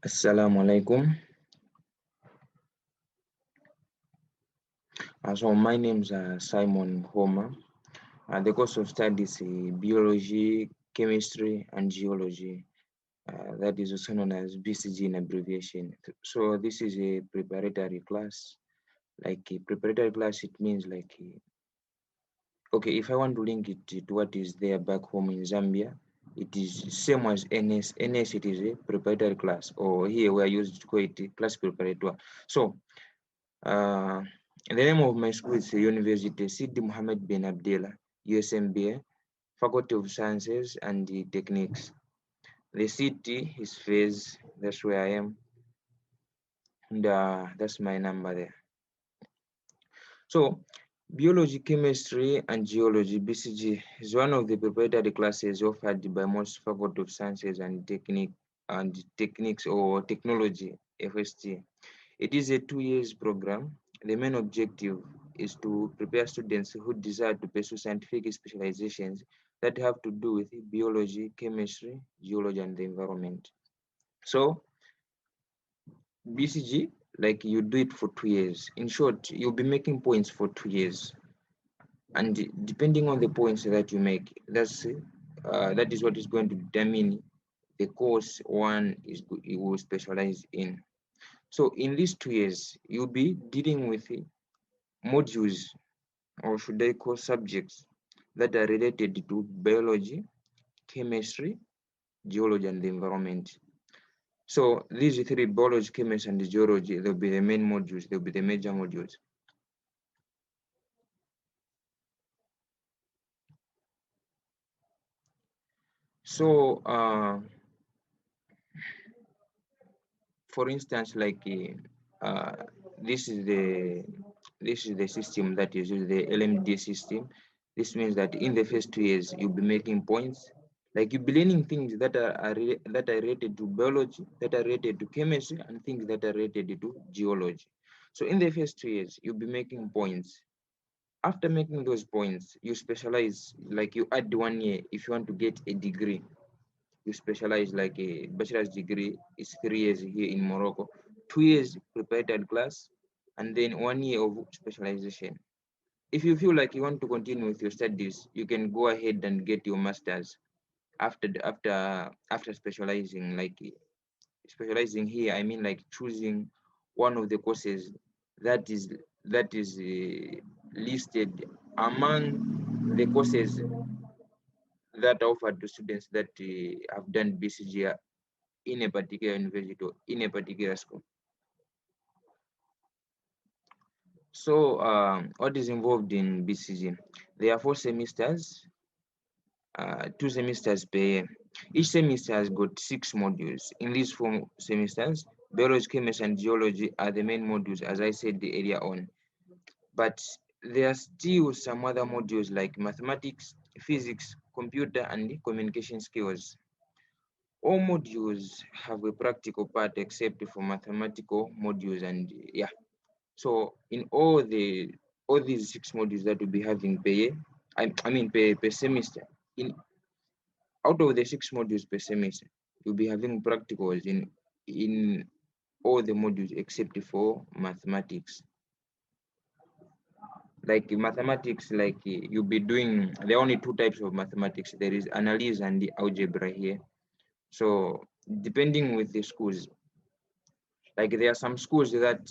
Assalamu alaikum. So my name is Simon Nkhoma. The course of study is Biology, Chemistry and Geology. That is also known as BCG in abbreviation. So this is a preparatory class. Like a preparatory class, it means like, okay, if I want to link it to what is there back home in Zambia, it is same as NS. NS, it is a preparatory class, or here we are used to call it class preparator. So the name of my school is University Sidi Mohammed bin Abdullah, USMBA, Faculty of Sciences and Techniques. The city is Fez, that's where I am, and that's my number there. So, Biology, Chemistry and Geology, BCG, is one of the preparatory classes offered by most Faculty of Sciences and Techniques or Technology, FST. It is a 2 years program. The main objective is to prepare students who desire to pursue scientific specializations that have to do with biology, chemistry, geology, and the environment. So, BCG, like you do it for 2 years. In short, you'll be making points for 2 years. And depending on the points that you make, that is what is going to determine the course you will specialize in. So in these 2 years, you'll be dealing with modules, or should I call subjects, that are related to biology, chemistry, geology, and the environment. So these three, biology, chemistry, and geology, they'll be the main modules, they'll be the major modules. So for instance, like this is the system that is the LMD system. This means that in the first 2 years you'll be making points, like you'll be learning things that are related to biology, that are related to chemistry, and things that are related to geology. So in the first 2 years you'll be making points. After making those points, you specialize, like you add 1 year if you want to get a degree. You specialize, like a bachelor's degree is 3 years here in Morocco, 2 years preparatory class, and then 1 year of specialization. If you feel like you want to continue with your studies, you can go ahead and get your master's after specializing. Like specializing here, I mean like choosing one of the courses that is listed among the courses that are offered to students that have done BCG in a particular university or in a particular school. So what is involved in BCG? There are 4 semesters, 2 semesters per year. Each semester has got 6 modules. In these 4 semesters, biology, chemistry, and geology are the main modules, as I said earlier on. But there are still some other modules like mathematics, physics, computer, and communication skills. All modules have a practical part except for mathematical modules, and yeah. So in all these 6 modules that we'll be having per year, I mean per semester, out of the 6 modules per semester, you'll be having practicals in all the modules except for mathematics. Like mathematics, like you'll be doing, there are only 2 types of mathematics. There is analysis and the algebra here. So depending with the schools, like there are some schools that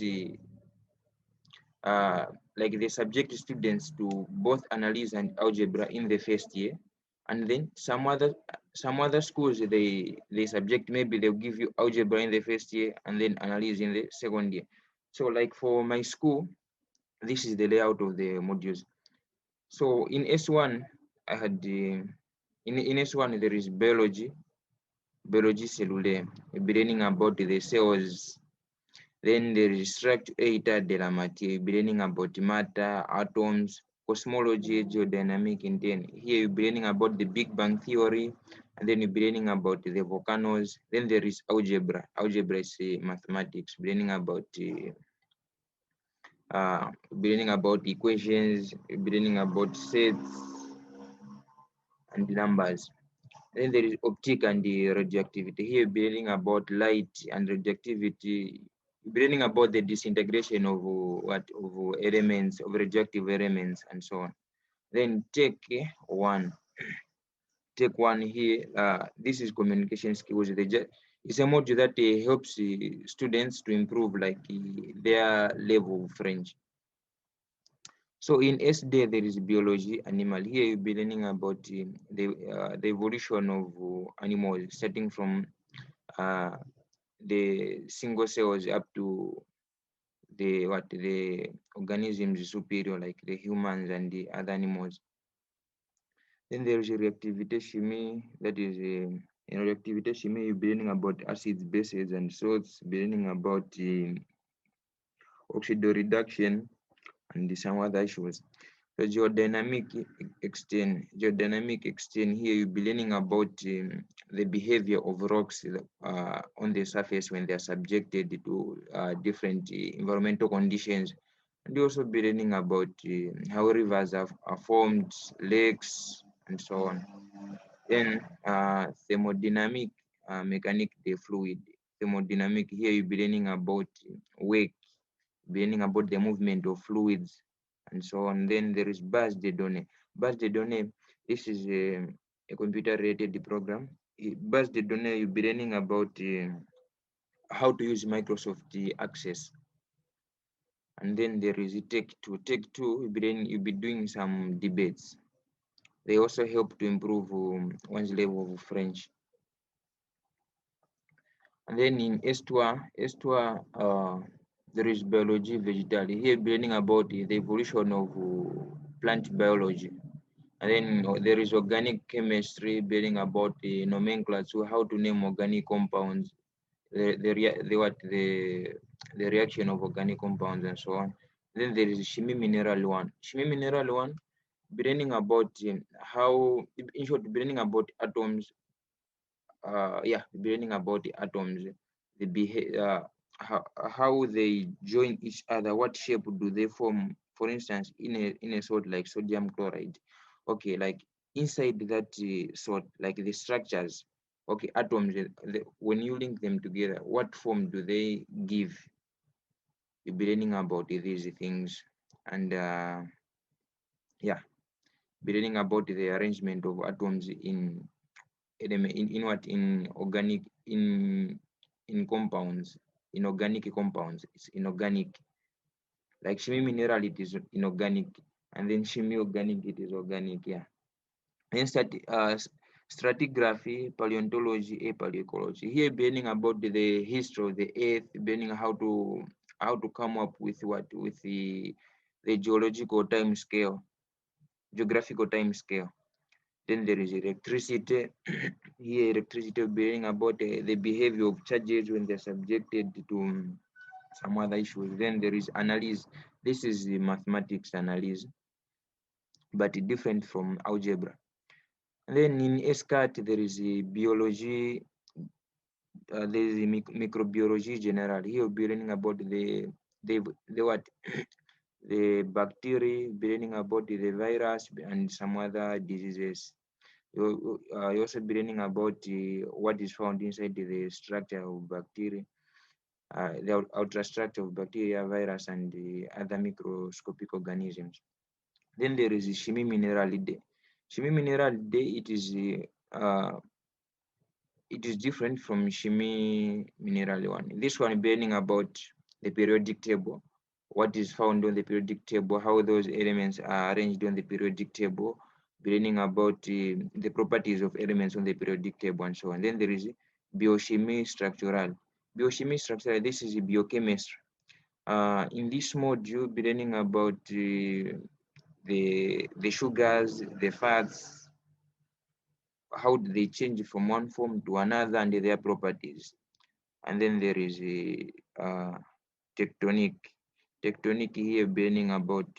like they subject students to both analysis and algebra in the first year, and then some other schools they subject, maybe they'll give you algebra in the first year and then analysis in the second year. So like for my school, this is the layout of the modules. So in S1 I had in S1 there is biology cellular. We'll be learning about the cells. Then there is structure eta de la matière. You'll be learning about matter, atoms, cosmology, geodynamic, and then here you'll be learning about the Big Bang theory, and then you'll be learning about the volcanoes. Then there is algebra. Algebra is mathematics. You'll be learning about equations. You'll be learning about sets and numbers. Then there is optic and the radioactivity. Here you'll be learning about light and radioactivity. You'll be learning about the disintegration of elements, of radioactive elements, and so on. Then one. Take one here. This is communication skills. It's a module that helps students to improve like their level of French. So in SD there is biology, animal. Here you'll be learning about the evolution of animals, starting from the single cells up to the organisms superior, like the humans and the other animals. Then there is reactivity chemistry. That is in reactivity chemistry, you'll be learning about acids, bases, and salts. Be learning about oxidoreduction and some other issues. So geodynamic extent, here you'll be learning about the behavior of rocks on the surface when they are subjected to different environmental conditions. And you also be learning about how rivers are formed, lakes, and so on. Then thermodynamic mechanic the fluid. Thermodynamic, here you'll be learning about work, learning about the movement of fluids, and so on. Then there is base de données. Base de données, this is a computer-related program. Base de données, you'll be learning about how to use Microsoft Access. And then there is Tech 2. Tech 2, you'll be doing some debates. They also help to improve one's level of French. And then in S2, there is biology vegetal. Here, learning about the evolution of plant biology. And then there is organic chemistry, learning about the nomenclature, how to name organic compounds, the reaction of organic compounds, and so on. Then there is chemie mineral one. Chemie mineral one, learning about how, in short, learning about atoms. Learning about the atoms, the how they join each other, what shape do they form, for instance, in a salt like sodium chloride. Okay, like inside that salt, like the structures, okay, atoms, when you link them together, what form do they give? You'll be learning about these things. And be learning about the arrangement of atoms in what, in organic, in compounds, in organic compounds. It's inorganic. Like chemie mineral, it is inorganic, and then chemie organic, it is organic. Yeah. And stratigraphy, paleontology, paleoecology. Here, learning about the history of the earth, learning how to come up with the geological time scale, geographical time scale. Then there is electricity. Here, electricity being about the behavior of charges when they're subjected to some other issues. Then there is analysis. This is the mathematics analysis, but different from algebra. And then in SCAT, there is a biology. There is a microbiology general. Here, we'll be learning about the what the bacteria, be learning about the virus and some other diseases. You also be learning about what is found inside the structure of bacteria, the outer structure of bacteria, virus, and the other microscopic organisms. Then there is chemie mineral day. Chemie mineral day, it is different from chemie mineral one. This one learning about the periodic table, what is found on the periodic table, how those elements are arranged on the periodic table, learning about the properties of elements on the periodic table, and so on. Then there is biochemistry structural. Biochemistry structural, this is biochemistry. In this module, be learning about the sugars, the fats, how do they change from one form to another, and their properties. And then there is a tectonic. Tectonic here learning about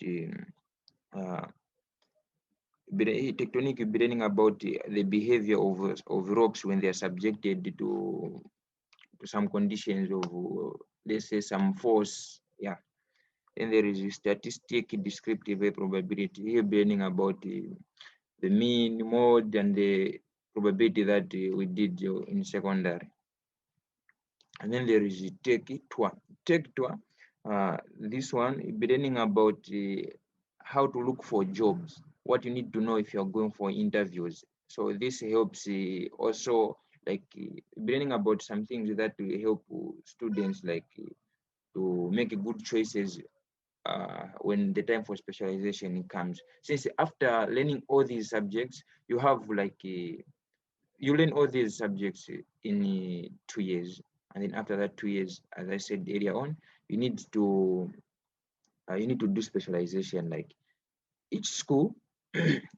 tectonic learning about the behavior of rocks when they are subjected to some conditions of let's say some force. Yeah. Then there is a statistic descriptive probability here learning about the mean, mode, and the probability that we did in secondary. And then there is Tech Tour. Tech Tour, this one, be learning about how to look for jobs, what you need to know if you're going for interviews. So this helps also like be learning about some things that will help students like to make good choices when the time for specialization comes. Since after learning all these subjects, you have like you learn all these subjects in 2 years, and then after that 2 years, as I said earlier on, you need to do specialization. Like each school,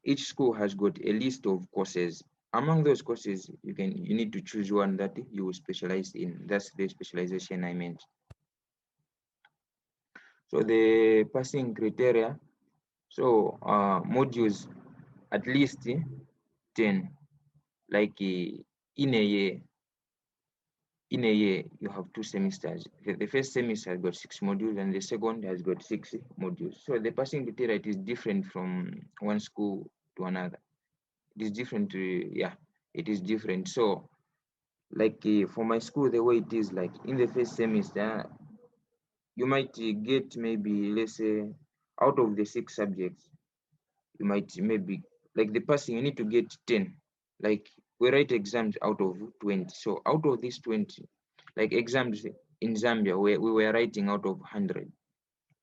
each school has got a list of courses. Among those courses, you need to choose one that you will specialize in. That's the specialization I meant. So the passing criteria. So modules at least 10. Like in a year, you have 2 semesters. The first semester has got 6 modules and the second has got 6 modules. So the passing criteria is different from one school to another. It is different. Yeah, it is different. So like for my school, the way it is, like in the first semester, you might get maybe, let's say, out of the 6 subjects, you might maybe, like the passing, you need to get 10. Like we write exams out of 20. So out of these 20, like exams in Zambia, we were writing out of 100.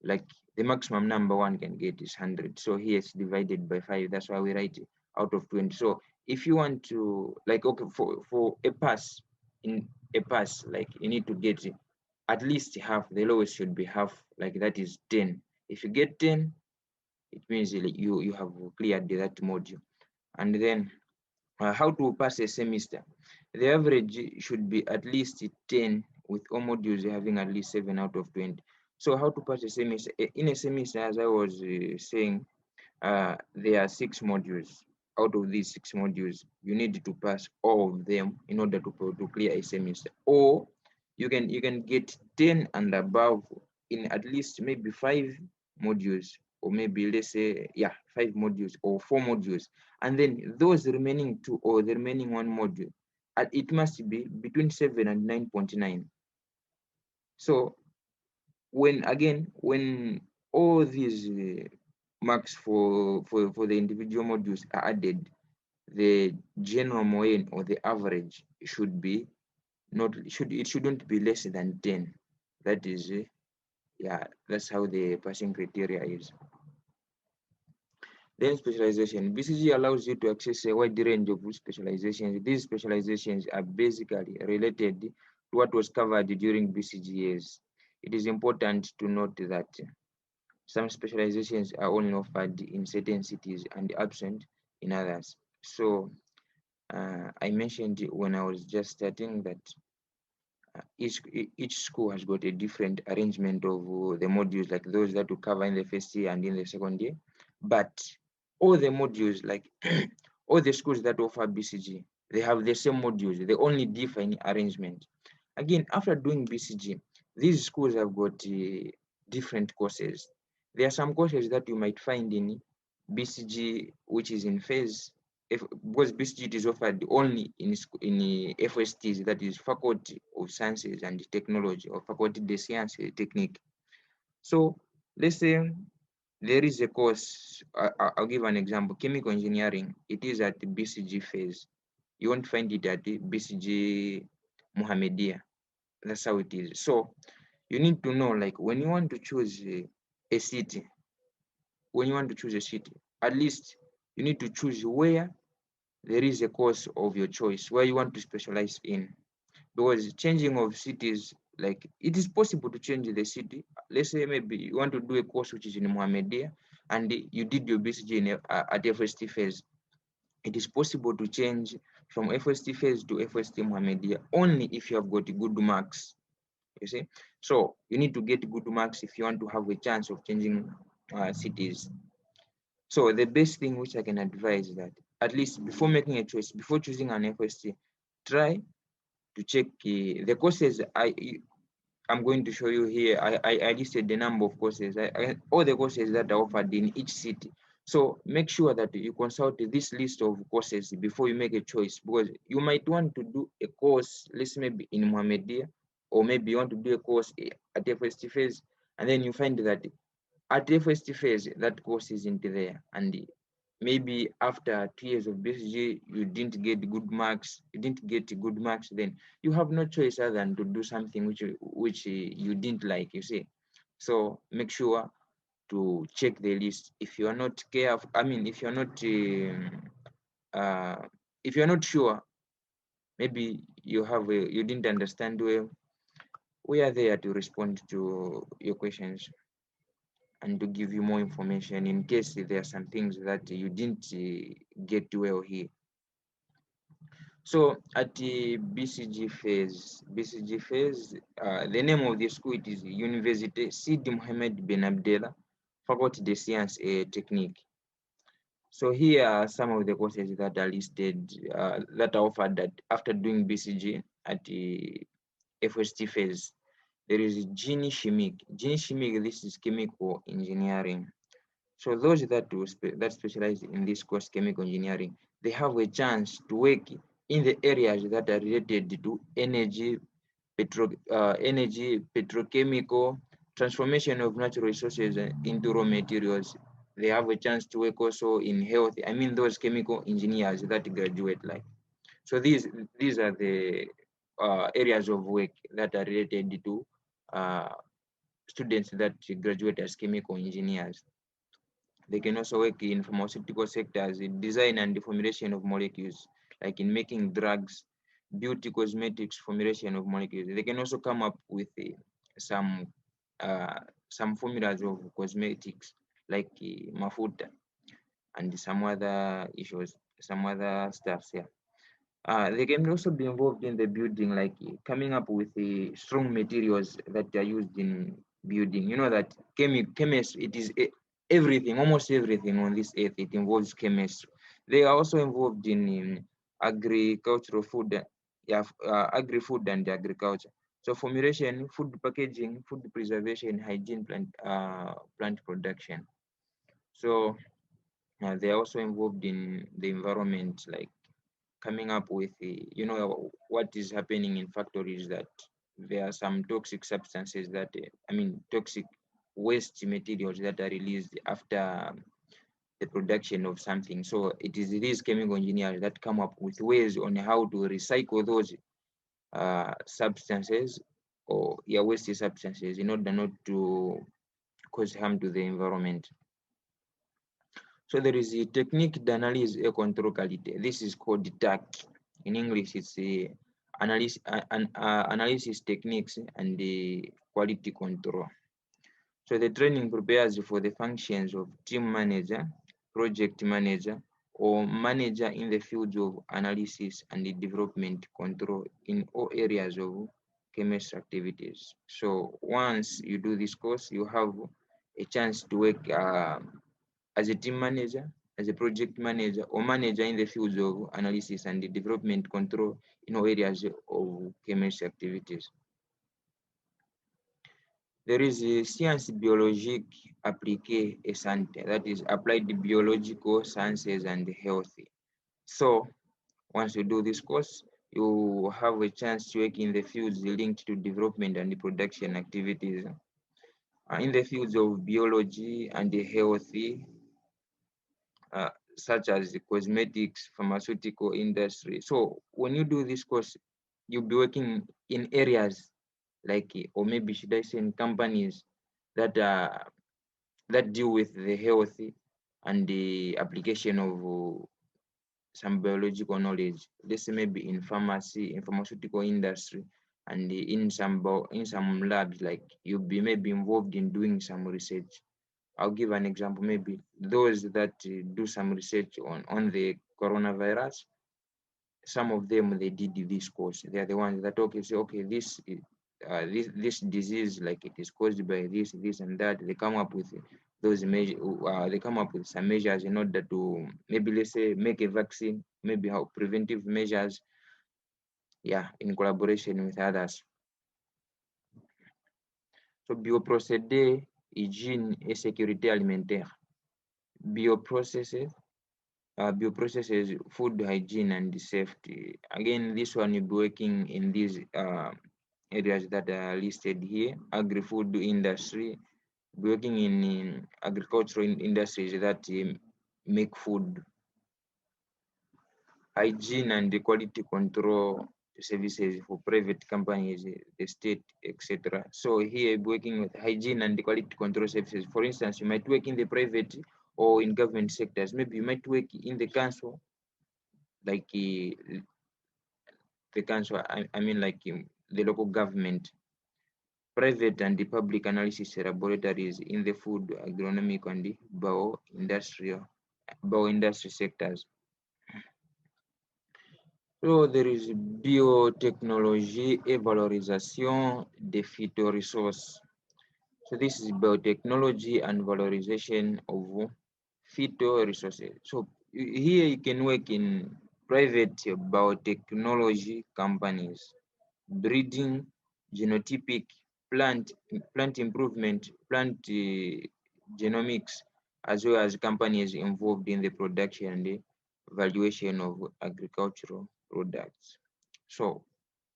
Like the maximum number one can get is 100. So here it's divided by 5. That's why we write out of 20. So if you want to, like, okay, for a pass, in a pass, like you need to get at least half. The lowest should be half, like that is 10. If you get 10, it means you have cleared that module. And then how to pass a semester. The average should be at least 10, with all modules having at least 7 out of 20. So how to pass a semester? In a semester, as I was saying, there are 6 modules. Out of these 6 modules, you need to pass all of them in order to clear a semester. Or you can get 10 and above in at least maybe 5 modules, or maybe let's say 5 modules or 4 modules, and then those remaining 2 or the remaining 1 module, it must be between 7 and 9.9. So when all these marks for the individual modules are added, the general moyenne or the average should be it shouldn't be less than 10. That is that's how the passing criteria is. Then specialization. BCG allows you to access a wide range of specializations. These specializations are basically related to what was covered during BCG years. It is important to note that some specializations are only offered in certain cities and absent in others. So I mentioned when I was just starting that each school has got a different arrangement of the modules, like those that we cover in the first year and in the second year. But all the modules, like all the schools that offer BCG, they have the same modules. They only differ in arrangement. Again, after doing BCG, these schools have got different courses. There are some courses that you might find in BCG, which is in phase, because BCG is offered only in FSTs, that is Faculty of Sciences and Technology, or Faculty de Sciences et Techniques. So let's say there is a course, I'll give an example, chemical engineering. It is at the BCG phase. You won't find it at the BCG Muhammadia. That's how it is. So you need to know, like when you want to choose a city, at least you need to choose where there is a course of your choice, where you want to specialize in. Because changing of cities, like it is possible to change the city. Let's say maybe you want to do a course which is in Muhammadia and you did your BCG at FST phase. It is possible to change from FST phase to FST Muhammadia only if you have got good marks. You see, so you need to get good marks if you want to have a chance of changing cities. So the best thing which I can advise is that at least before making a choice, before choosing an FST, try to check the courses I'm going to show you here. I listed the number of courses, all the courses that are offered in each city. So make sure that you consult this list of courses before you make a choice, because you might want to do a course, let's say maybe in Mohammedia, or maybe you want to do a course at a first phase, and then you find that at the first phase that course isn't there, and maybe after 2 years of BCG you didn't get good marks, then you have no choice other than to do something which you didn't like, you see. So make sure to check the list. If you are not careful, I mean, uh, if you're not sure, maybe you didn't understand well, we are there to respond to your questions and to give you more information in case there are some things that you didn't get well here. So at the BCG phase, the name of the school, it is Université Sidi Mohamed Ben Abdallah, Faculté de Sciences et Techniques. So here are some of the courses that are listed, that are offered that after doing BCG at the FST phase. There is Genie Chimique. Genie Chimique, this is chemical engineering. So those that specialize in this course, chemical engineering, they have a chance to work in the areas that are related to energy, petrochemical, transformation of natural resources into raw materials. They have a chance to work also in health. I mean, those chemical engineers that graduate like. So these are the areas of work that are related to students that graduate as chemical engineers. They can also work in pharmaceutical sectors, in design and the formulation of molecules, like in making drugs, beauty, cosmetics, formulation of molecules. They can also come up with some uh, some formulas of cosmetics, like mafuta and some other issues, some other stuffs. Yeah. They can also be involved in the building, like coming up with the strong materials that are used in building. You know that chemistry, it is everything, almost everything on this earth, it involves chemistry. They are also involved in agricultural food, yeah, agri-food and agriculture. So formulation, food packaging, food preservation, hygiene, plant production. So they are also involved in the environment, like coming up with what is happening in factories, that there are some toxic substances that toxic waste materials that are released after the production of something. So it is these chemical engineers that come up with ways on how to recycle those substances, or waste substances, in order not to cause harm to the environment. So there is a technique d'analyse et contrôle qualité. This is called TAC. In English, it's the analysis techniques and the quality control. So the training prepares for the functions of team manager, project manager, or manager in the fields of analysis and the development control in all areas of chemistry activities. So once you do this course, you have a chance to work as a team manager, as a project manager, or manager in the fields of analysis and the development control in all areas of chemistry activities. There is a Sciences Biologiques Appliquées et Santé, that is applied biological sciences and health. So once you do this course, you have a chance to work in the fields linked to development and the production activities, in the fields of biology and the health, such as the cosmetics, pharmaceutical industry. So when you do this course, you'll be working in areas like, or maybe should I say, in companies that that deal with the health and the application of some biological knowledge. Let's say maybe in pharmacy, in pharmaceutical industry, and in some labs, like you'll be maybe involved in doing some research. I'll give an example. Maybe those that do some research on the coronavirus, some of them, they did this course. They are the ones that say, okay, this disease, like it is caused by this and that. They come up with those measures. They come up with some measures in order to, maybe let's say, make a vaccine, maybe how preventive measures, in collaboration with others. So bioprocédé, hygiène et sécurité alimentaire. bioprocesses, food hygiene and safety. Again, this one you'll be working in these areas that are listed here: agri-food industry, working in agricultural industries that make food, hygiene and quality control services for private companies, the state, etc. So here working with hygiene and quality control services. For instance, you might work in the private or in government sectors. Maybe you might work in the council, like the council, I mean like the local government, private and the public analysis laboratories in the food, agronomic and the bioindustry sectors. So there is biotechnology et valorisation des phytoresources. So this is biotechnology and valorization of phytoresources. So here you can work in private biotechnology companies, breeding, genotypic, plant improvement, plant genomics, as well as companies involved in the production and valuation of agricultural products. So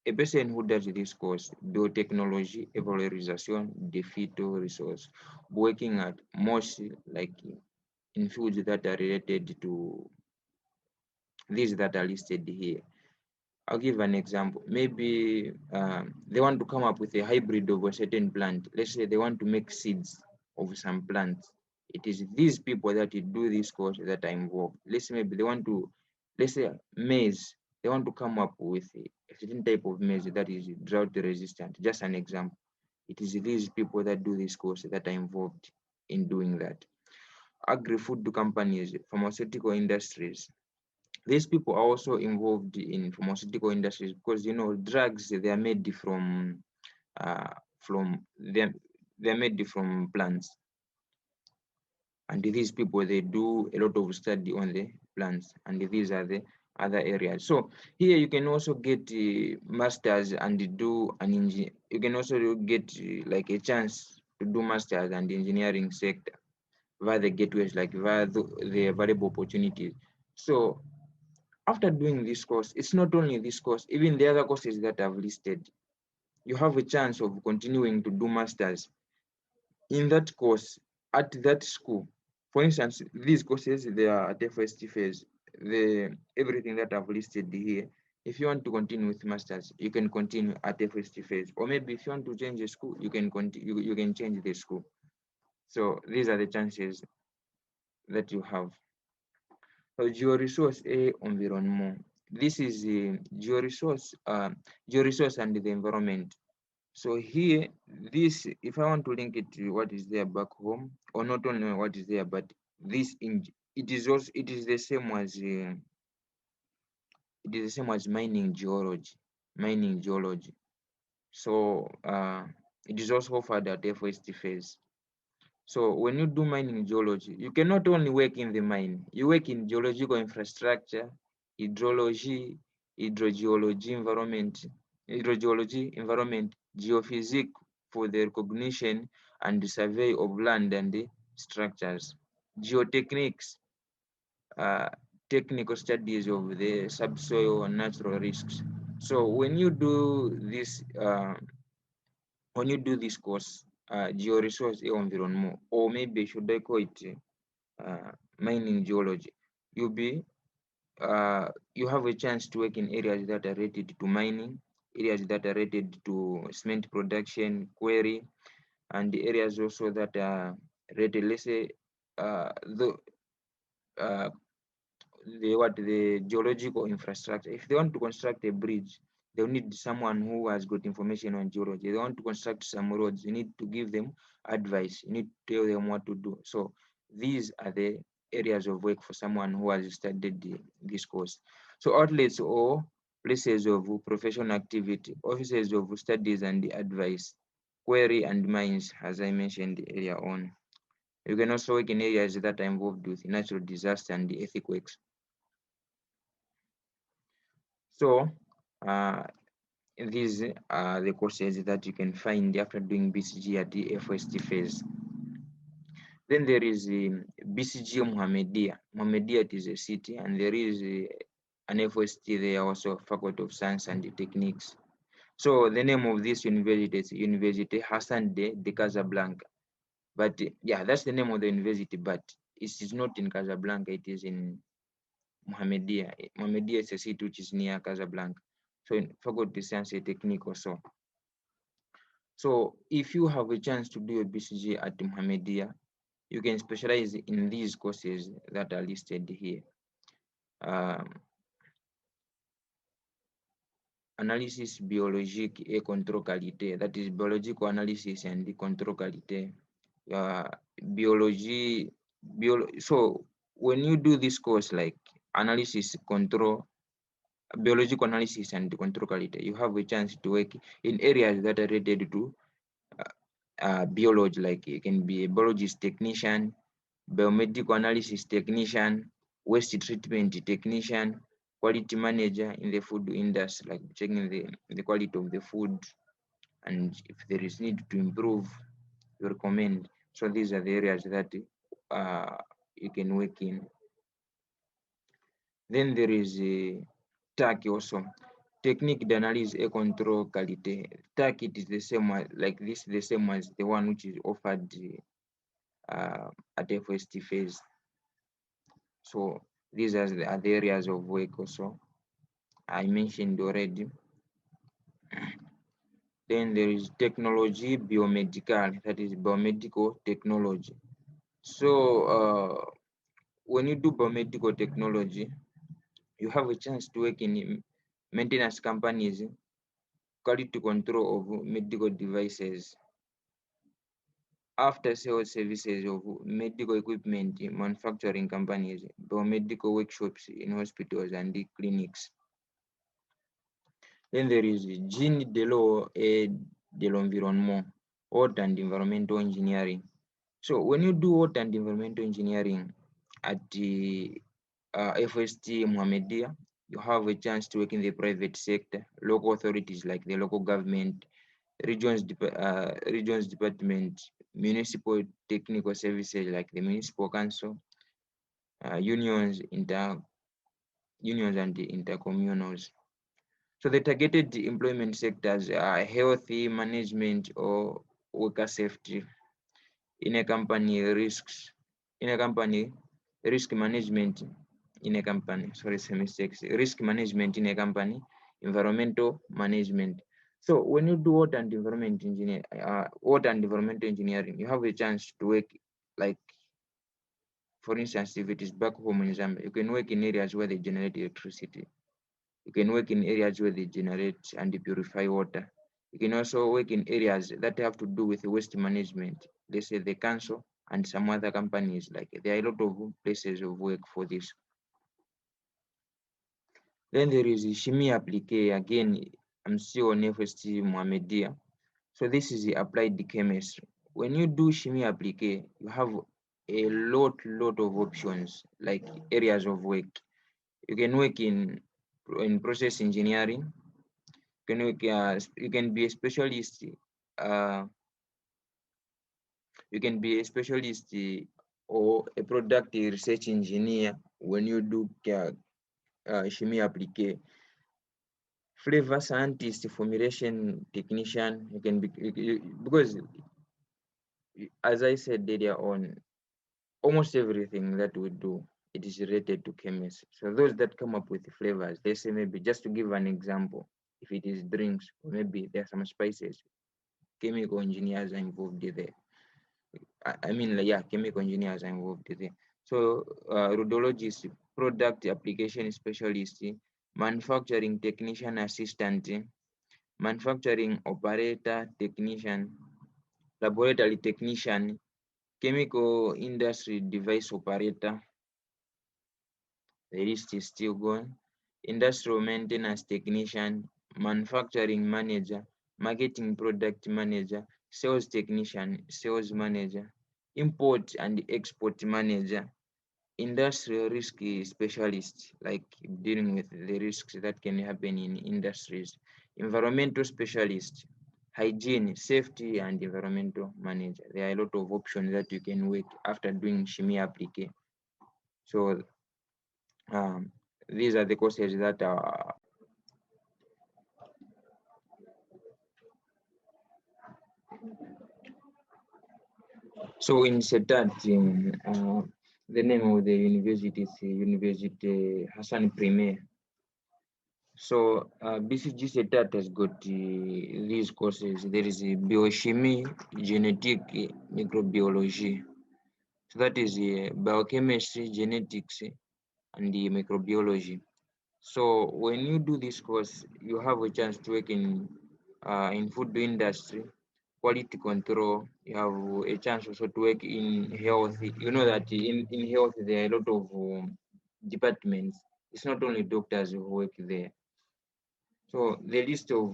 a person who does this course, biotechnology, valorization, de phyto resource, working at mostly like in fields that are related to these that are listed here. I'll give an example. Maybe they want to come up with a hybrid of a certain plant. Let's say they want to make seeds of some plants. It is these people that do this course that are involved. Let's say maybe they want to, let's say maize. They want to come up with a certain type of maize that is drought resistant. Just an example. It is these people that do this course that are involved in doing that. Agri-food companies, pharmaceutical industries, these people are also involved in pharmaceutical industries because drugs they are made from they're made from plants, and these people they do a lot of study on the plants, and these are the other areas. So here you can also get masters and do an engineer. You can also get like a chance to do masters and engineering sector via the gateways, like via the available opportunities. So after doing this course, it's not only this course, even the other courses that I've listed, you have a chance of continuing to do masters in that course at that school. For instance, these courses, they are at the first phase. Everything that I've listed here, if you want to continue with masters, you can continue at the first phase. Or maybe if you want to change the school, you can continue, you can change the school. So these are the chances that you have. So georesource et environnement. This is georesource and the environment. So here, this, if I want to link it to what is there back home, or not only what is there, but this it is also the same as mining geology. Mining geology. So it is also offered at the first phase. So when you do mining geology, you cannot only work in the mine, you work in geological infrastructure, hydrology, hydrogeology, environment, geophysics for the recognition and the survey of land and the structures, geotechnics, technical studies of the subsoil and natural risks. So when you do this course, georesource environment, or maybe should I call it mining geology, you have a chance to work in areas that are related to mining, areas that are related to cement production, quarry, and the areas also that are related, let's say, the the geological infrastructure. If they want to construct a bridge, they'll need someone who has got information on geology. They want to construct some roads, you need to give them advice, you need to tell them what to do. So these are the areas of work for someone who has studied this course. So outlets or places of professional activity, offices of studies and advice, quarry and mines, as I mentioned earlier on. You can also work in areas that are involved with natural disaster and earthquakes. So these are the courses that you can find after doing BCG at the first phase. Then there is BCG Muhammadia. Muhammadia, it is a city, and there is an FST there also, Faculty of Science and Techniques. So the name of this university is University Hassan de Casablanca. But yeah, that's the name of the university, but it is not in Casablanca, it is in Muhammadia. Muhammadia is a city which is near Casablanca. So in Faculty of Science and Technique also. So if you have a chance to do a BCG at Muhammadia, you can specialize in these courses that are listed here. Analysis biologique et contrôle qualité, that is biological analysis and the control qualité. So when you do this course like analysis, control, biological analysis and control quality, you have a chance to work in areas that are related to biology, like you can be a biologist technician, biomedical analysis technician, waste treatment technician, quality manager in the food industry, like checking the quality of the food, and if there is need to improve, you recommend. So these are the areas that you can work in. Then there is a TAC also, technique d'analyse et control qualité. TAC, it is the same as, like this, the same as the one which is offered at FST phase. So these are the areas of work also I mentioned already. Then there is technology biomedical, that is biomedical technology. So when you do biomedical technology, you have a chance to work in maintenance companies, quality control of medical devices, after sales services of medical equipment in manufacturing companies, biomedical workshops in hospitals and clinics. Then there is Gene de l'eau et de l'environnement, earth and environmental engineering. So when you do earth and environmental engineering at the FST Muhammadia, you have a chance to work in the private sector, local authorities like the local government, regions department, municipal technical services like the municipal council, unions and the intercommunals. So the targeted employment sectors are healthy management or worker safety. In a company, risk management in a company, sorry, some mistakes, risk management in a company, environmental management. So when you do water and environmental engineering, you have a chance to work, like for instance, if it is back home in Zambia, you can work in areas where they generate electricity. You can work in areas where they generate and purify water. You can also work in areas that have to do with waste management. They say the council and some other companies, like there are a lot of places of work for this. Then there is Chimie Appliquée. Again, I'm still on FST Mohammedia. So this is the applied chemistry. When you do Chimie Appliquée, you have a lot of options, like areas of work. You can work in process engineering. You can be a specialist. You can be a specialist or a product research engineer when you do Chimie Appliquée. Flavor scientist, formulation technician. You can be, because as I said earlier on, almost everything that we do, it is related to chemistry. So those that come up with flavors, they say, maybe just to give an example, if it is drinks, or maybe there are some spices, chemical engineers are involved there. Chemical engineers are involved there. So rhodologist, product application specialist, manufacturing technician assistant, manufacturing operator technician, laboratory technician, chemical industry device operator, the list is still going, industrial maintenance technician, manufacturing manager, marketing product manager, sales technician, sales manager, import and export manager, industrial risk specialist, like dealing with the risks that can happen in industries, environmental specialist, hygiene, safety, and environmental manager. There are a lot of options that you can work after doing chemie applique. So these are the courses that are. So in Setat, the name of the university is University Hassan Premier. So BCG Setat has got these courses. There is biochemistry, genetic, microbiology. So that is biochemistry, genetics, and the microbiology. So when you do this course, you have a chance to work in food industry, quality control. You have a chance also to work in health. You know that in health there are a lot of departments. It's not only doctors who work there. So the list of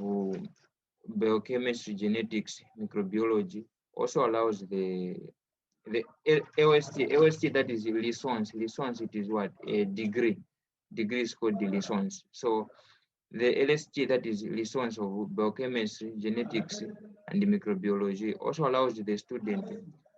biochemistry, genetics, microbiology also allows the LST that is license. License it is what? A degree. Degree is called the license. So the LST that is license of biochemistry, genetics, and microbiology also allows the student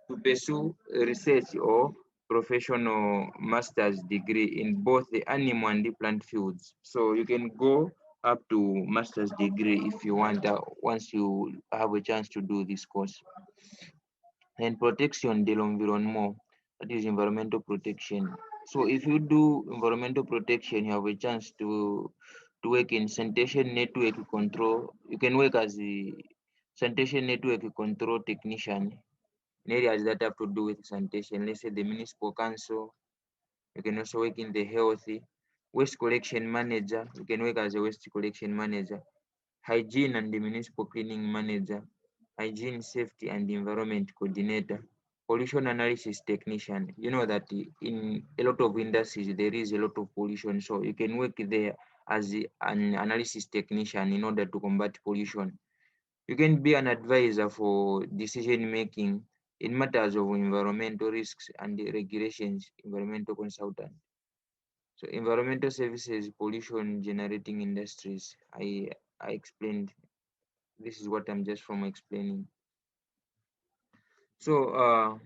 to pursue research or professional master's degree in both the animal and the plant fields. So you can go up to master's degree if you want once you have a chance to do this course. And protection de l'environnement, that is environmental protection. So if you do environmental protection, you have a chance to work in sanitation network control. You can work as a sanitation network control technician in areas that have to do with sanitation. Let's say the municipal council. You can also work in the healthy waste collection manager. You can work as a waste collection manager, hygiene and the municipal cleaning manager, hygiene, safety, and environment coordinator, pollution analysis technician. You know that in a lot of industries there is a lot of pollution, so you can work there as an analysis technician in order to combat pollution. You can be an advisor for decision making in matters of environmental risks and regulations, environmental consultant. So environmental services, pollution generating industries. I explained. This is what I'm just from explaining. So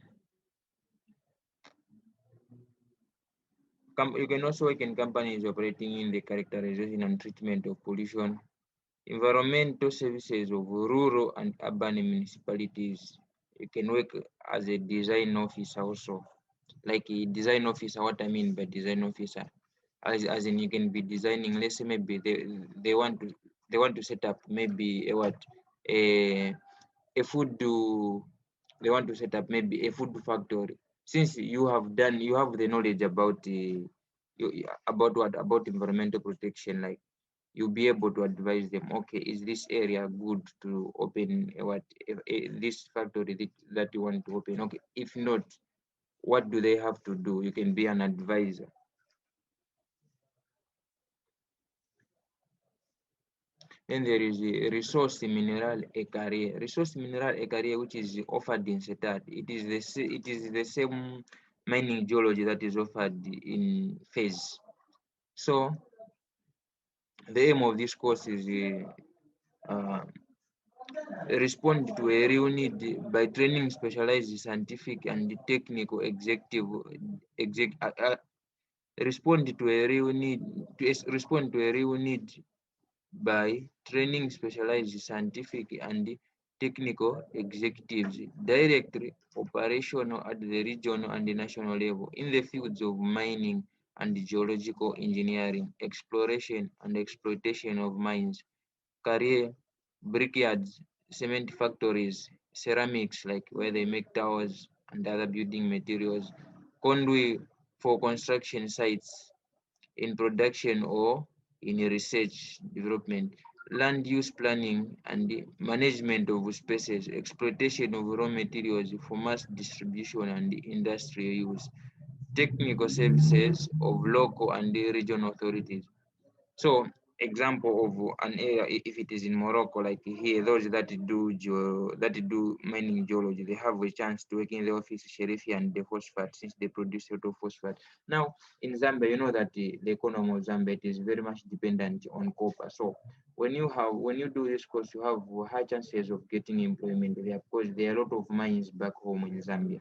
you can also work in companies operating in the characterization and treatment of pollution, environmental services of rural and urban municipalities. You can work as a design officer also. Like a design officer, what I mean by design officer, as in you can be designing. Let's say maybe they want to set up maybe a food do they want to set up maybe a food factory. Since you have the knowledge about about what about environmental protection, like you'll be able to advise them, okay, is this area good to open this factory that you want to open? Okay, if not, what do they have to do? You can be an advisor. Then there is a resource mineral a career. Resource mineral a career which is offered in SETAT. It is the same mining geology that is offered in phase. So the aim of this course is uh, respond to a real need by training specialized scientific and technical respond to a real need respond to a real need by training specialized scientific and technical executives directly operational at the regional and the national level in the fields of mining and geological engineering, exploration and exploitation of mines, career, brickyards, cement factories, ceramics, like where they make towers and other building materials, conduit for construction sites, in production or in research development, land use planning and the management of spaces, exploitation of raw materials for mass distribution and industrial use, technical services of local and regional authorities. So example of an area, if it is in Morocco, like here, those that do mining geology, they have a chance to work in the office Sheriff and the phosphate, since they produce a lot of phosphate. Now in Zambia, you know that the economy of Zambia, it is very much dependent on copper. So when you do this course, you have high chances of getting employment there, because there are a lot of mines back home in Zambia.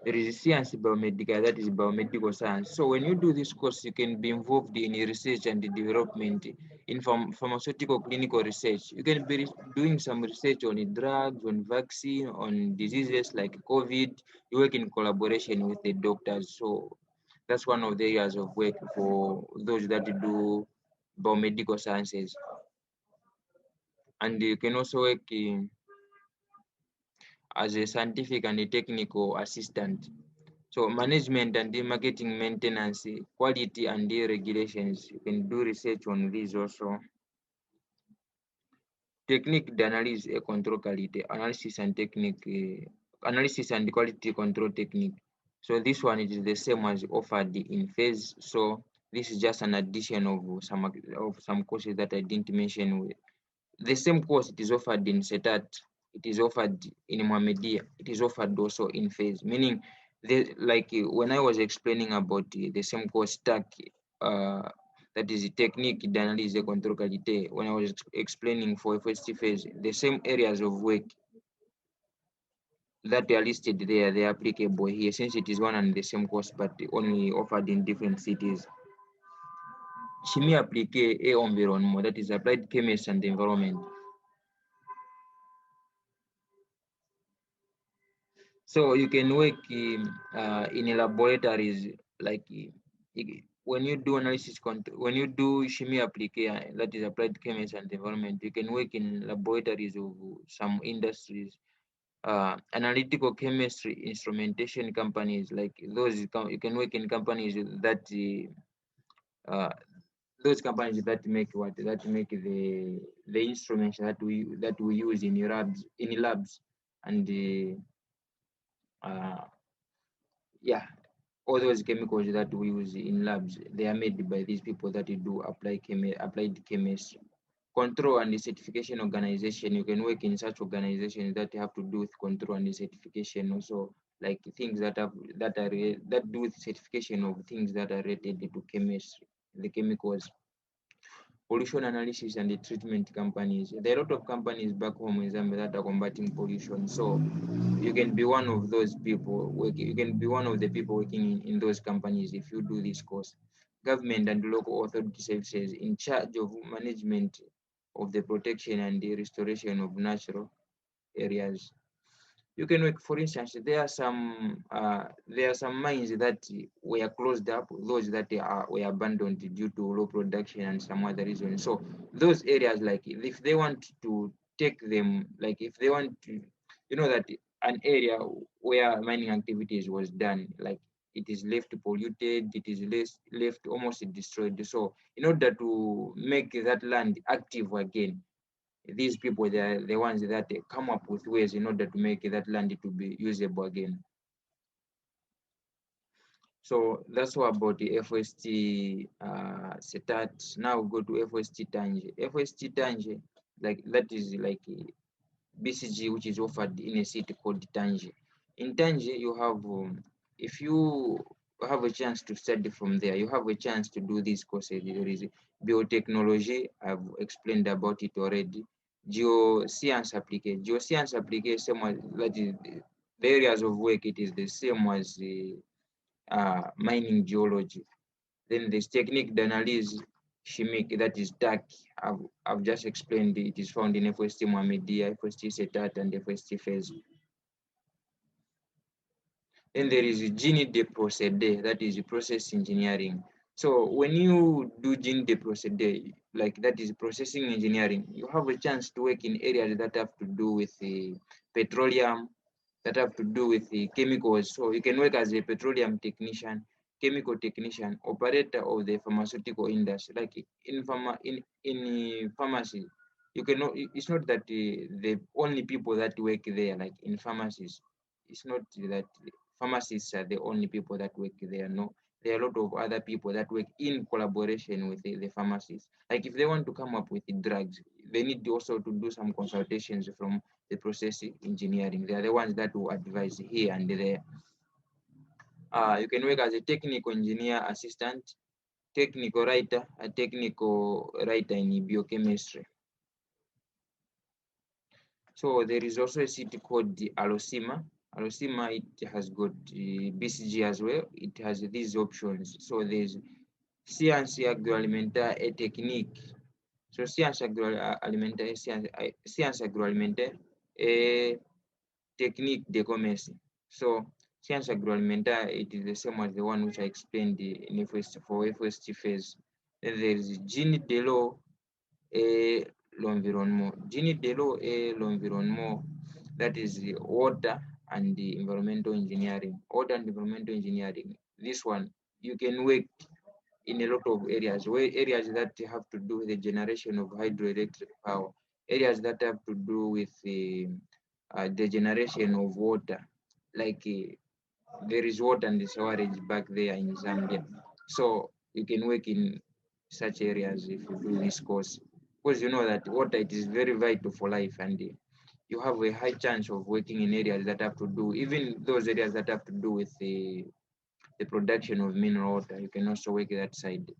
There is science biomedical, that is biomedical science. So when you do this course, you can be involved in research and development in pharmaceutical clinical research. You can be doing some research on drugs, on vaccine, on diseases like COVID. You work in collaboration with the doctors. So that's one of the areas of work for those that do biomedical sciences. And you can also work as a scientific and a technical assistant. So management and the marketing, maintenance, quality and the regulations, you can do research on these also. Technique d'analyse et control quality, analysis and quality control technique. So this one is the same as offered in phase. So this is just an addition of some courses that I didn't mention. The same course, it is offered in SETAT, it is offered in Mohammedia, it is offered also in phase, meaning when I was explaining about the same course stack, that is technique d'analyse et control qualité, when I was explaining for first phase, the same areas of work that are listed there, they are applicable here, since it is one and the same course, but only offered in different cities. Chimie appliquée et environnement, that is applied chemistry and environment. So you can work in laboratories, like when you do when you do chemie appliquée, that is applied chemistry and environment, you can work in laboratories of some industries, analytical chemistry instrumentation companies, like those. You can work in companies that uh, those companies that make the instruments that we use in labs and yeah, all those chemicals that we use in labs, they are made by these people that do applied chemistry. Control and the certification organization, you can work in such organizations that have to do with control and the certification also, like things that do with certification of things that are related to chemistry, the chemicals. Pollution analysis and the treatment companies. There are a lot of companies back home in Zambia that are combating pollution. So you can be one of those people working, you can be one of the people working in those companies if you do this course. Government and local authority services in charge of management of the protection and the restoration of natural areas. You can work, for instance, there are some mines that were closed up, those that were abandoned due to low production and some other reasons. So those areas, like if they want to take them, like if they want to, you know, that an area where mining activities was done, like it is left polluted, it is left almost destroyed. So in order to make that land active again, these people, they are the ones that come up with ways in order to make that land to be usable again. So that's all about the FST SETAT. Now go to FST Tange. FST Tange, like that is like BCG, which is offered in a city called Tange. In Tange, you have, if you have a chance to study from there, you have a chance to do these courses. There is biotechnology, I've explained about it already. Geoscience application. Geoscience application, same as that is the areas of work, it is the same as the mining geology. Then there's technique d'analyse chimique, that is TAC. I've just explained it is found in FST Mohammedia, FST SETAT, and FST phase. Then there is Genie de Procede, that is process engineering. So when you do Genie de Procede, like that is processing engineering, you have a chance to work in areas that have to do with the petroleum, that have to do with the chemicals. So you can work as a petroleum technician, chemical technician, operator of the pharmaceutical industry. Like in pharmacy, you cannot. It's not that the only people that work there, like in pharmacies, it's not that pharmacists are the only people that work there. No, there are a lot of other people that work in collaboration with the pharmacists. Like if they want to come up with the drugs, they need also to do some consultations from the process engineering. They are the ones that will advise here and there. You can work as a technical engineer assistant, technical writer, a technical writer in biochemistry. So there is also a city called the Alosima. Alosima, it has got BCG as well. It has these options. So there's science agroalimentaire et technique. So science agroalimentaire, science agroalimentaire et technique de commerce. So science agroalimentaire, it is the same as the one which I explained in first for first phase. Then there is Gene de l'eau et l'environnement. Gene de l'eau et l'environnement, that is the water and the environmental engineering. Water and environmental engineering. This one, you can work in a lot of areas, areas that have to do with the generation of hydroelectric power, areas that have to do with the generation of water, like there is water and sewerage back there in Zambia. So you can work in such areas if you do this course, because you know that water, it is very vital for life, and you have a high chance of working in areas that have to do, even those areas that have to do with the production of mineral water. You can also work that side.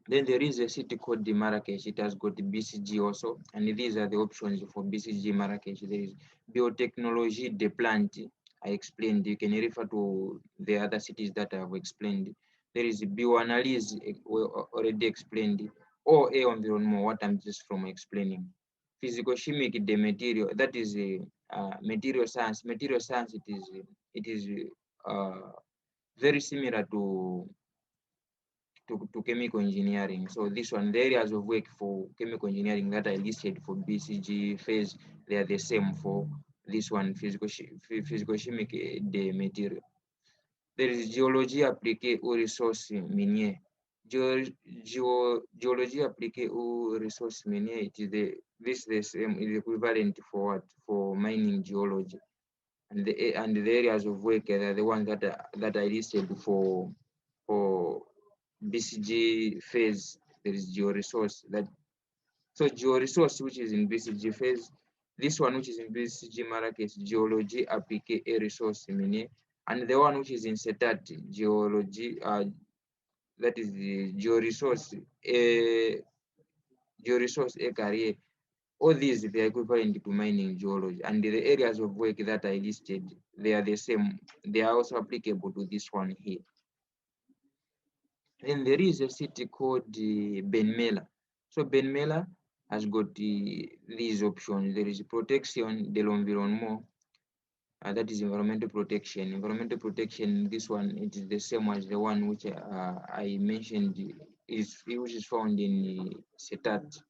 Then there is a city called the Marrakesh. It has got the BCG also, and these are the options for BCG Marrakesh. There is Biotechnology de Plant. I explained. You can refer to the other cities that I have explained. There is Bioanalyse, already explained, or A environment, what I'm just from explaining. Physico-chemic, the material, that is a material science. Material science, it is very similar to chemical engineering. So this one, the areas of work for chemical engineering that I listed for BCG phase, they are the same for this one, physico-chemic, the material. There is geology appliquée aux ressources minières. Geology appliquée aux ressources minières, this is the same, is equivalent for what? For mining geology. And the areas of work are the ones that I listed for BCG phase. There is georesource. So georesource, which is in BCG phase, this one which is in BCG Marrakesh, geology appliquée et ressources minières, and the one which is in CETAT, geology, that is the georesource et carrière. All these, they are equivalent to mining geology, and the areas of work that I listed, they are the same. They are also applicable to this one here. Then there is a city called Benmela. So Benmela has got these options. There is protection de l'environnement, that is environmental protection. Environmental protection, this one, it is the same as the one which I mentioned, which is found in CETAT.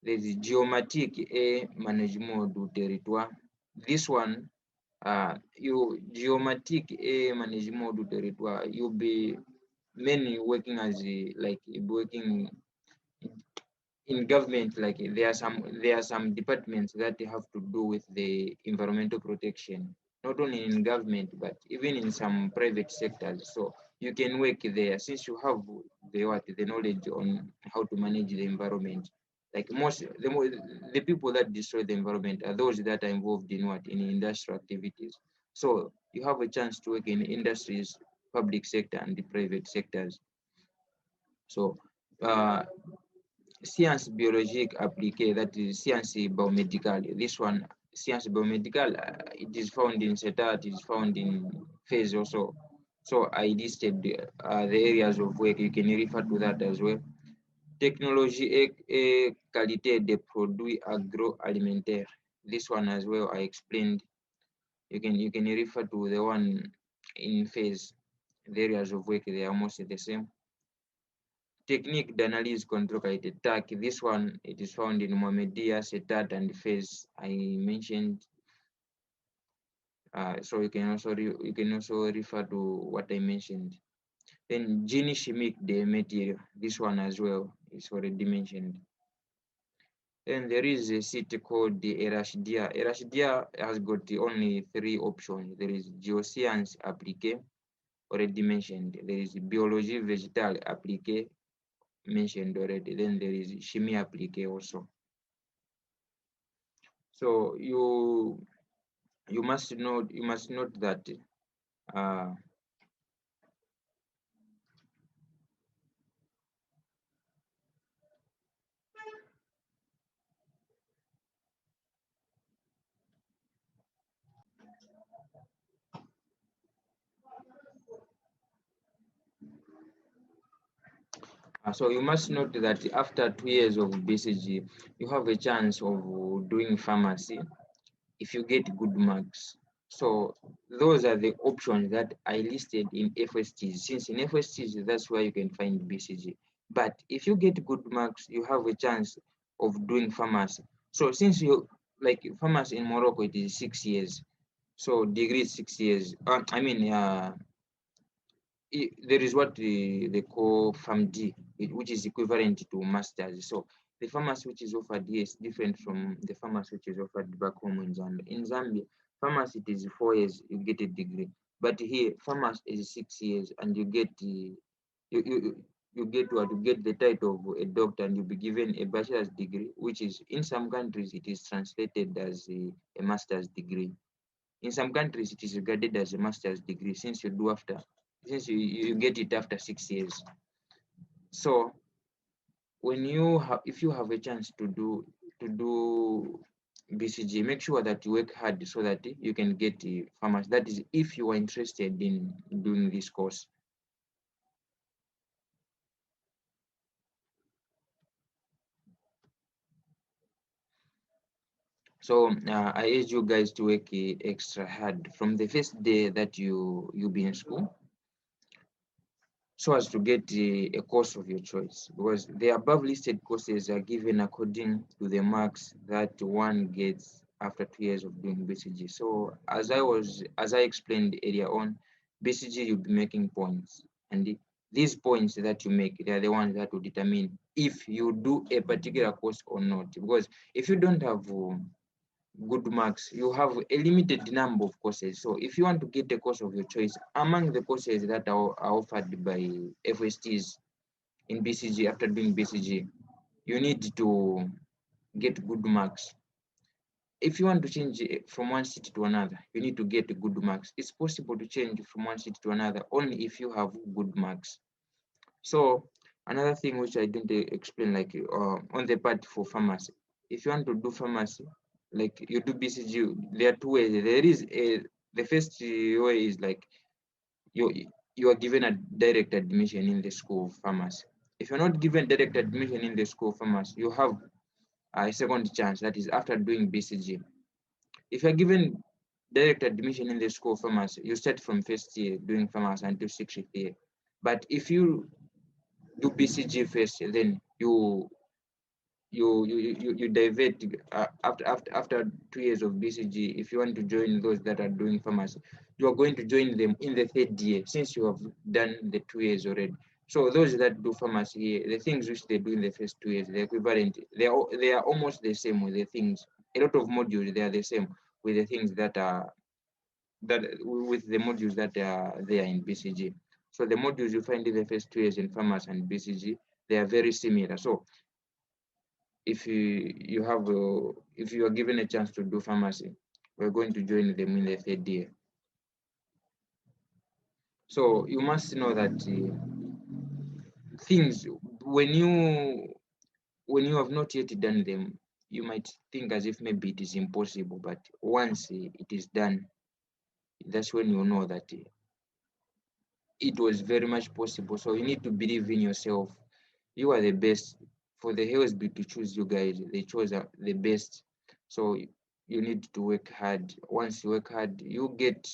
There is géomatique et management du territoire. This one, géomatique et management du territoire, you'll be mainly working as working in government. Like there are some departments that have to do with the environmental protection, not only in government but even in some private sectors. So you can work there since you have the knowledge on how to manage the environment. Like the people that destroy the environment are those that are involved in industrial activities. So you have a chance to work in industries, public sector, and the private sectors. So science biologique appliquée, that is science biomedical. This one, science biomedical, it is found in CETAT, it is found in phase also. So I listed the areas of work. You can refer to that as well. Technologie et qualité des produits agroalimentaires. This one as well I explained. You can refer to the one in phase. The areas of work, they are almost the same. Technique d'analyse control qualité TAC. This one, it is found in Mohammedia, CETAT, and phase I mentioned. So you can also refer to what I mentioned. Then Génie chimique des material. This one as well is already mentioned. Then there is a city called the Erashidia. Erashidia has got only 3 options. There is Geoscience Appliqué, already mentioned. There is Biologie Végétale Appliquée, mentioned already. Then there is Chimie Appliquée also. So you must note that uh, so you must note that after 2 years of BCG, you have a chance of doing pharmacy if you get good marks. So those are the options that I listed in FSTs. Since in FSTs, that's where you can find BCG. But if you get good marks, you have a chance of doing pharmacy. So since you like pharmacy in Morocco, it is 6 years. So degree is 6 years. There is what they call PharmD, which is equivalent to masters. So the pharmacy which is offered here is different from the pharmacy which is offered back home in Zambia. In Zambia, pharmacy it is 4 years, you get a degree. But here, pharmacy is 6 years, and you get the you get the title of a doctor, and you'll be given a bachelor's degree, which is in some countries it is translated as a master's degree. In some countries, it is regarded as a master's degree since you get it after 6 years. So when if you have a chance to do BCG, make sure that you work hard so that you can get the pharmacy. That is, if you are interested in doing this course. So I urge you guys to work extra hard from the first day that you be in school, so as to get a course of your choice, because the above listed courses are given according to the marks that one gets after 2 years of doing BCG. So as I explained earlier on, BCG you'll be making points, and these points that you make, they are the ones that will determine if you do a particular course or not. Because if you don't have good marks, you have a limited number of courses. So if you want to get a course of your choice among the courses that are offered by FSTs in BCG, after doing BCG, you need to get good marks. If you want to change from one city to another, you need to get good marks. It's possible to change from one city to another only if you have good marks. So another thing which I didn't explain, like on the part for pharmacy, if you want to do pharmacy, like you do BCG, there are 2 ways. The first way is like you you are given a direct admission in the school of pharmacy. If you're not given direct admission in the school of pharmacy, you have a second chance, that is after doing BCG. If you're given direct admission in the school of pharmacy, you start from first year doing pharmacy until 6th year. But if you do BCG first, then you divert after 2 years of BCG. If you want to join those that are doing pharmacy, you are going to join them in the 3rd year since you have done the 2 years already. So those that do pharmacy, the things which they do in the first 2 years, the equivalent, they are almost the same with the things. A lot of modules, they are the same with the things that are with the modules that are there in BCG. So the modules you find in the first 2 years in pharmacy and BCG, they are very similar. So if you are given a chance to do pharmacy, we're going to join them in the 3rd year. So you must know that things when you have not yet done them, you might think as if maybe it is impossible, but once it is done, that's when you know that it was very much possible. So you need to believe in yourself. You are the best. For the HLSB to choose you guys, they chose the best. So you need to work hard. Once you work hard, you get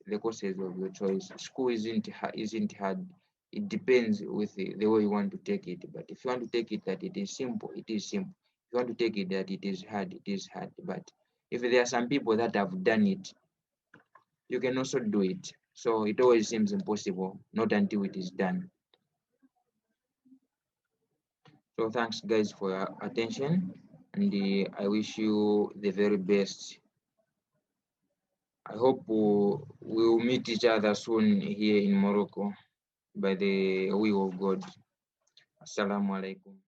the courses of your choice. School isn't hard. It depends with the way you want to take it. But if you want to take it that it is simple, it is simple. If you want to take it that it is hard. But if there are some people that have done it, you can also do it. So it always seems impossible, not until it is done. So thanks guys for your attention. and I wish you the very best. I hope we'll meet each other soon here in Morocco by the will of God. Assalamu alaikum.